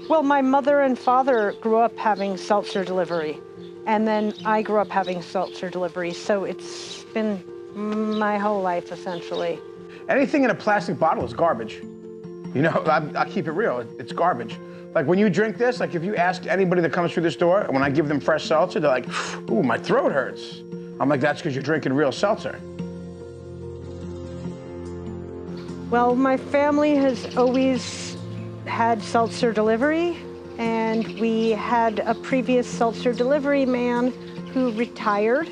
Well, my mother and father grew up having seltzer delivery, and then I grew up having seltzer delivery, so it's been my whole life, essentially. Anything in a plastic bottle is garbage. You know, I keep it real, it's garbage. Like when you drink this, like if you ask anybody that comes through this door, and when I give them fresh seltzer, they're like, ooh, my throat hurts. I'm like, that's because you're drinking real seltzer. Well, my family has always had seltzer delivery, and we had a previous seltzer delivery man who retired.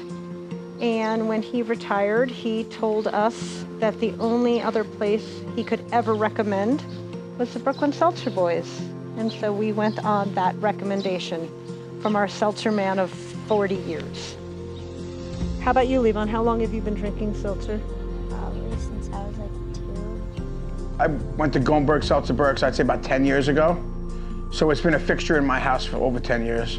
And when he retired, he told us that the only other place he could ever recommend was the Brooklyn Seltzer Boys. And so we went on that recommendation from our seltzer man of 40 years. How about you, Levon? How long have you been drinking seltzer? Probably since I was like 2. I went to Goldberg Seltzer Berks, I'd say about 10 years ago. So it's been a fixture in my house for over 10 years.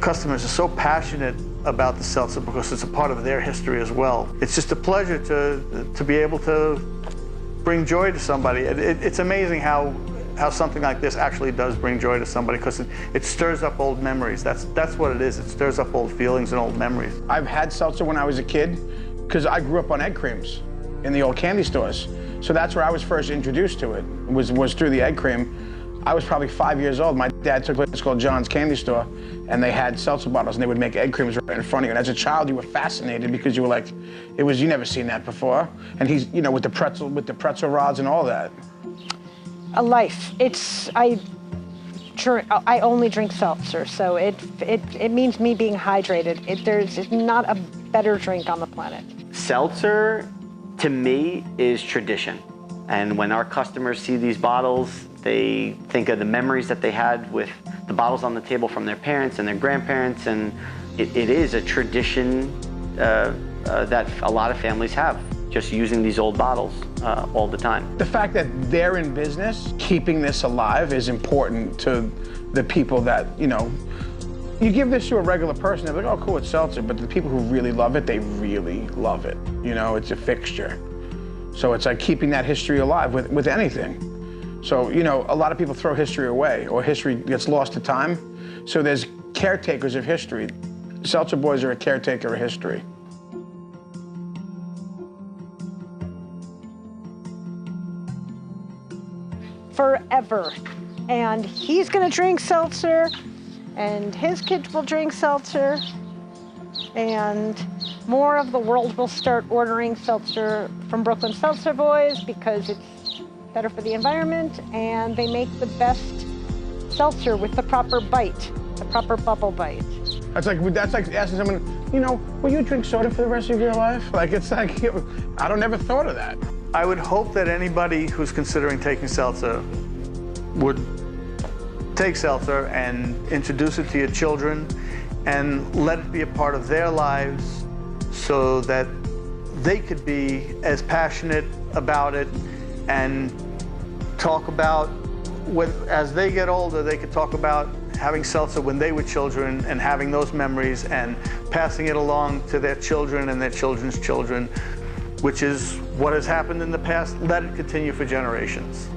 Customers are so passionate about the seltzer because it's a part of their history as well. It's just a pleasure to be able to bring joy to somebody. It's amazing how something like this actually does bring joy to somebody, because it stirs up old memories. That's what it is. It stirs up old feelings and old memories. I've had seltzer when I was a kid because I grew up on egg creams in the old candy stores. So that's where I was first introduced to it, was through the egg cream. I was probably 5 years old. My dad took a place called John's Candy Store, and they had seltzer bottles, and they would make egg creams right in front of you. And as a child, you were fascinated because you were like, you never seen that before. And he's, you know, with the pretzel rods and all that. A life. I only drink seltzer, so it means me being hydrated. There's not a better drink on the planet. Seltzer, to me, is tradition. And when our customers see these bottles, they think of the memories that they had with the bottles on the table from their parents and their grandparents, and it is a tradition that a lot of families have, just using these old bottles all the time. The fact that they're in business, keeping this alive, is important to the people that, you know, you give this to a regular person, they're like, oh, cool, it's seltzer, but the people who really love it, they really love it. You know, it's a fixture. So it's like keeping that history alive with anything. So, you know, a lot of people throw history away, or history gets lost to time. So there's caretakers of history. Seltzer Boys are a caretaker of history. Forever. And he's gonna drink seltzer, and his kids will drink seltzer, and more of the world will start ordering seltzer from Brooklyn Seltzer Boys because it's better for the environment, and they make the best seltzer with the proper bite, the proper bubble bite. That's like asking someone, you know, will you drink soda for the rest of your life? Like, it's like, I don't never thought of that. I would hope that anybody who's considering taking seltzer would take seltzer and introduce it to your children and let it be a part of their lives so that they could be as passionate about it and talk about, as they get older, they could talk about having seltzer when they were children and having those memories and passing it along to their children and their children's children, which is what has happened in the past. Let it continue for generations.